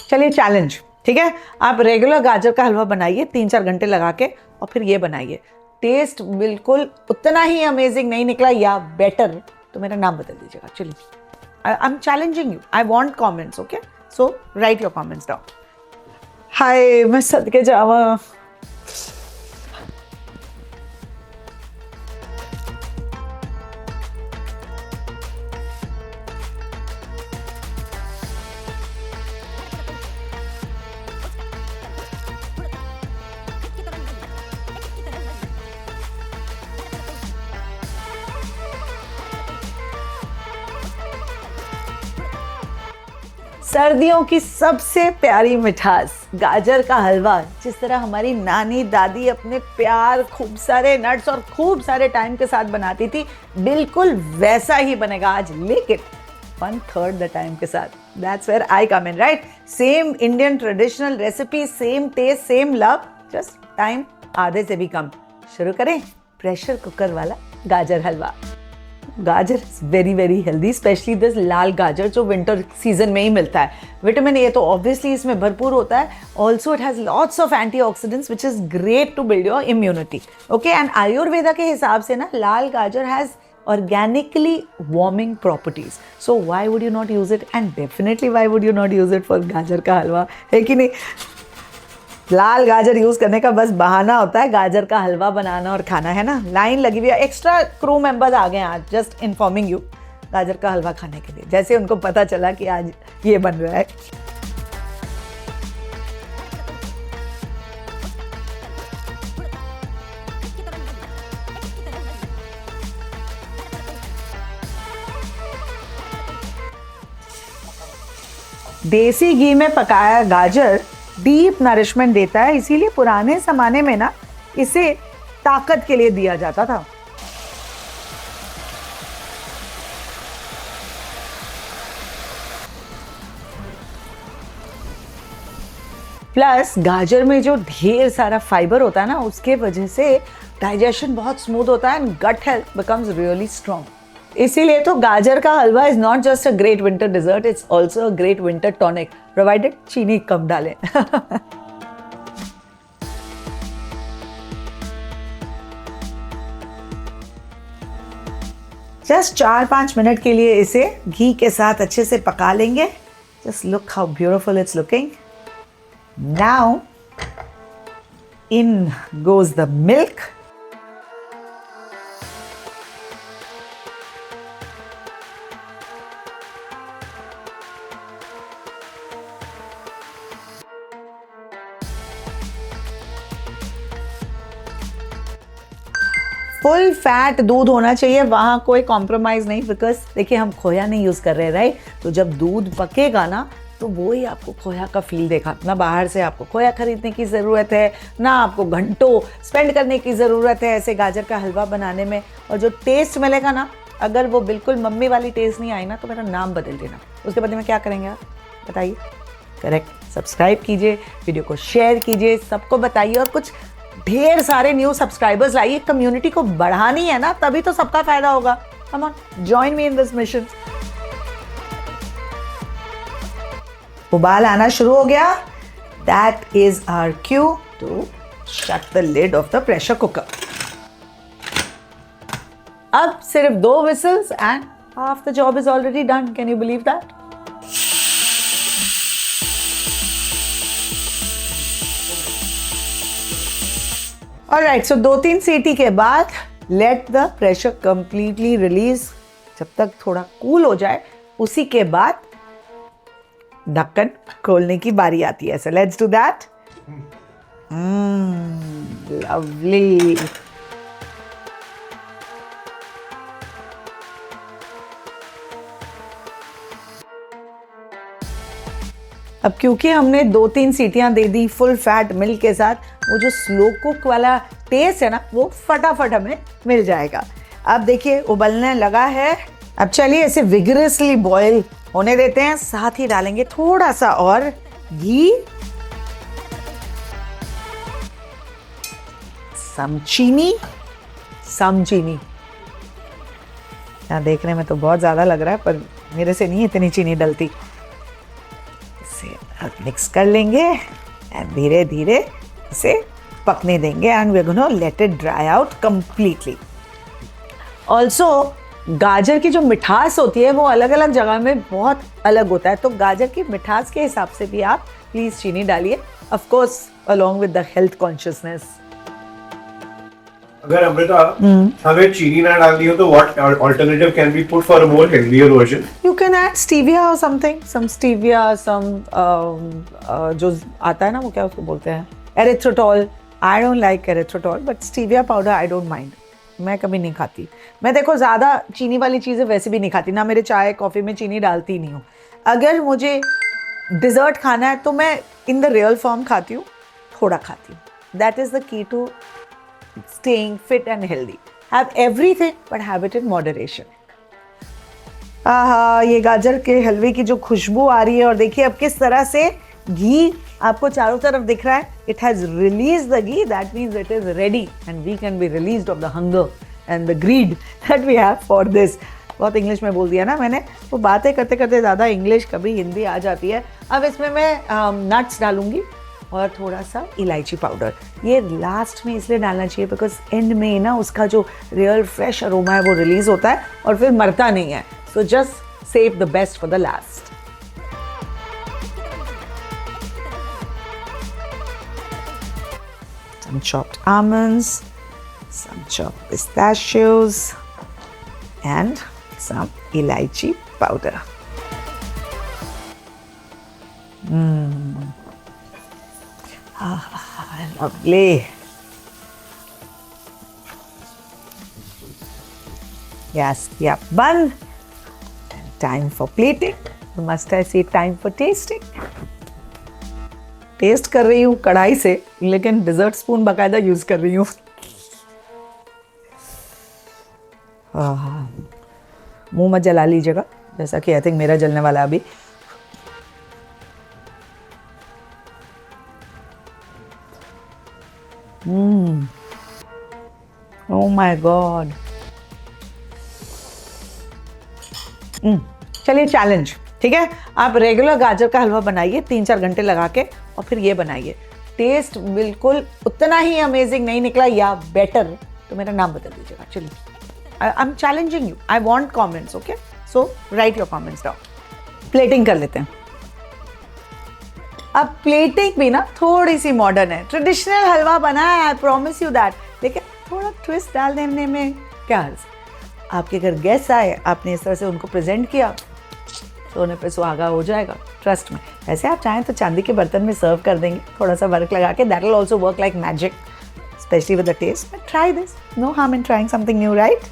चलिए चैलेंज, ठीक है। आप रेगुलर गाजर का हलवा बनाइए 3-4 घंटे लगा के, और फिर ये बनाइए। टेस्ट बिल्कुल उतना ही अमेजिंग नहीं निकला या बेटर तो मेरा नाम बदल दीजिएगा। चलिए, I am challenging you, I want comments, okay. So write your comments down. Hi मैं सदके जावा। सर्दियों की सबसे प्यारी मिठास गाजर का हलवा, जिस तरह हमारी नानी दादी अपने प्यार, खूब सारे नट्स और खूब सारे टाइम के साथ बनाती थी, बिल्कुल वैसा ही बनेगा आज, लेकिन 1/3 द टाइम के साथ। That's where I come in, right. Same Indian traditional recipe, same taste, same love, just time आधे से भी कम। शुरू करें प्रेशर कुकर वाला गाजर हलवा। Gajar is very very healthy, especially this लाल गाजर जो विंटर सीजन में ही मिलता है। विटामिन ए तो ऑब्वियसली इसमें भरपूर होता है। Also it has lots of antioxidants which is great to build your immunity, okay. And Ayurveda के हिसाब से ना लाल गाजर has organically warming properties, so why would you not use it, and definitely why would you not use it for गाजर का हलवा, है कि नहीं। लाल गाजर यूज करने का बस बहाना होता है गाजर का हलवा बनाना और खाना, है ना। लाइन लगी हुई है, एक्स्ट्रा क्रू मेंबर्स आ गए हैं आज, जस्ट इन्फॉर्मिंग यू, गाजर का हलवा खाने के लिए, जैसे उनको पता चला कि आज ये बन रहा है। देसी घी में पकाया गाजर डीप नरिशमेंट देता है, इसीलिए पुराने जमाने में ना इसे ताकत के लिए दिया जाता था। प्लस गाजर में जो ढेर सारा फाइबर होता है ना, उसके वजह से डाइजेशन बहुत स्मूथ होता है and gut health becomes really strong. इसीलिए तो गाजर का हलवा is not just a great winter dessert, it's also a great winter tonic, provided चीनी कम डालें। जस्ट 4-5 मिनट के लिए इसे घी के साथ अच्छे से पका लेंगे। Just look how beautiful it's looking. Now in goes the milk. Full fat दूध होना चाहिए, वहाँ कोई कॉम्प्रोमाइज़ नहीं, बिकॉज देखिए हम खोया नहीं यूज़ कर रहे, राइट। तो जब दूध पकेगा ना तो वो ही आपको खोया का फील देगा। ना बाहर से आपको खोया खरीदने की ज़रूरत है, ना आपको घंटों स्पेंड करने की ज़रूरत है ऐसे गाजर का हलवा बनाने में। और जो टेस्ट मिलेगा ना, अगर वो बिल्कुल मम्मी वाली टेस्ट नहीं आई ना तो मेरा नाम बदल देना। उसके बदले में क्या करेंगे आप बताइए? करेक्ट, सब्सक्राइब कीजिए, वीडियो को शेयर कीजिए, सबको बताइए, और कुछ ढेर सारे न्यू सब्सक्राइबर्स लाइए। कम्युनिटी को बढ़ानी है ना, तभी तो सबका फायदा होगा। Come on, join me in this mission. उबाल आना शुरू हो गया, that is our cue to shut the lid of the pressure cooker. अब सिर्फ 2 whistles and half the job is already done. Can you believe that? Alright, so 2-3 सीटी के बाद let the pressure completely release. जब तक थोड़ा cool हो जाए, उसी के बाद ढक्कन खोलने की बारी आती है। So let's do that. Lovely. अब क्योंकि हमने 2-3 सीटियां दे दी फुल फैट मिल्क के साथ, वो जो स्लो कुक वाला टेस्ट है ना, वो फटाफट हमें मिल जाएगा। अब देखिए उबलने लगा है। अब चलिए इसे विगरसली बॉईल होने देते हैं। साथ ही डालेंगे थोड़ा सा और घी, सम चीनी। देखने में तो बहुत ज्यादा लग रहा है, पर मेरे से नहीं इतनी चीनी डलती। इसे अब मिक्स कर लेंगे एंड धीरे धीरे इसे पकने देंगे and we are gonna let it dry out completely. Also गाजर की जो मिठास होती है वो अलग अलग जगह में बहुत अलग होता है, तो गाजर की मिठास के हिसाब से भी आप प्लीज़ चीनी डालिए, of course along with the health consciousness. अगर अमृता हमें चीनी ना डालनी हो तो what alternative can be put for a more healthier version? You can add stevia or something, some stevia, some जो आता है ना वो क्या उसको बोलते हैं, erythritol. I don't like erythritol, but stevia powder I don't mind. मैं कभी नहीं खाती. मैं देखो ज़्यादा चीनी वाली चीज़ें वैसे भी नहीं खाती, ना मेरे चाय कॉफ़ी में चीनी डालती नहीं हूँ. अगर मुझे डिज़र्ट खाना है तो मैं इन द रियल फॉर्म खाती हूँ, थोड़ा खाती हूँ. That is the key to staying fit and healthy. Have everything, but have it in moderation. आहा, ये गाजर के हलवे की जो खुशबू आ रही है और देखिए अब किस तरह से घी आपको चारों तरफ दिख रहा है. It has released the ghee, that means it is ready and we can be released of the hunger and the greed that we have for this. बहुत इंग्लिश में बोल दिया ना मैंने, वो बातें करते करते ज़्यादा इंग्लिश कभी हिंदी आ जाती है. अब इसमें मैं नट्स डालूंगी और थोड़ा सा इलायची पाउडर. ये लास्ट में इसलिए डालना चाहिए बिकॉज एंड में ना उसका जो रियल फ्रेश अरोमा है वो रिलीज होता है और फिर मरता नहीं है. So just save the best for the last. Some chopped almonds, some chopped pistachios, and some elaichi powder. Lovely. Yes, yeah, bun. And time for plating. Must I say time for tasting? Taste कर रही हूँ कढ़ाई से, लेकिन dessert spoon बाकायदा use कर रही हूँ. मुंह मत जला लीजिएगा, जैसा कि आई थिंक मेरा जलने वाला है अभी. Oh my God. चलिए चैलेंज, ठीक है. आप रेगुलर गाजर का हलवा बनाइए 3-4 घंटे लगा के और फिर ये बनाइए. टेस्ट बिल्कुल उतना ही अमेजिंग नहीं निकला या बेटर तो मेरा नाम बता दीजिएगा. चलिए, I am challenging you. I want comments. Okay, so write your comments down. Plating कर लेते हैं. अब प्लेटिंग भी ना थोड़ी सी मॉडर्न है. ट्रेडिशनल हलवा बना है, आई प्रॉमिस यू दैट, लेकिन थोड़ा ट्विस्ट डाल देने में क्या अर्ज. आपके घर गेस्ट आए, आपने इस तरह से उनको प्रेजेंट किया, सोने पे सुहागा हो जाएगा, ट्रस्ट में. ऐसे आप चाहें तो चांदी के बर्तन में सर्व कर देंगे, थोड़ा सा वर्क लगा के. That will also work like magic, specially with the taste. But try this, no harm in trying something new, right?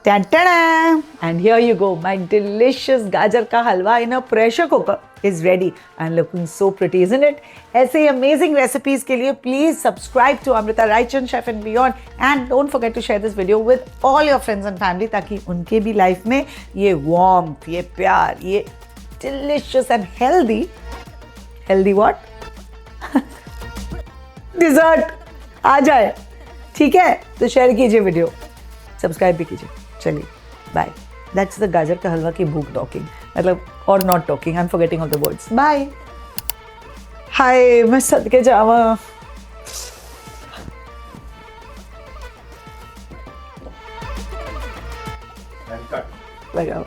Ta-da! And here you go, my delicious gajar ka halwa in a pressure cooker. is ready and looking so pretty, isn't it? ऐसे ही amazing recipes के लिए please subscribe to Amrita Raichan Chef and Beyond and don't forget to share this video with all your friends and family ताकि उनके भी life में ये warmth, ये प्यार, ये delicious and healthy what? Dessert आ जाए, ठीक है? तो शेयर कीजिए वीडियो, सब्सक्राइब भी कीजिए. चलिए, बाय. That's the गाजर का हलवा की भूख टॉकिंग, मतलब और not talking, I am forgetting all the words. Bye. Hi, मैं सदके जावा. And cut. लगाओ.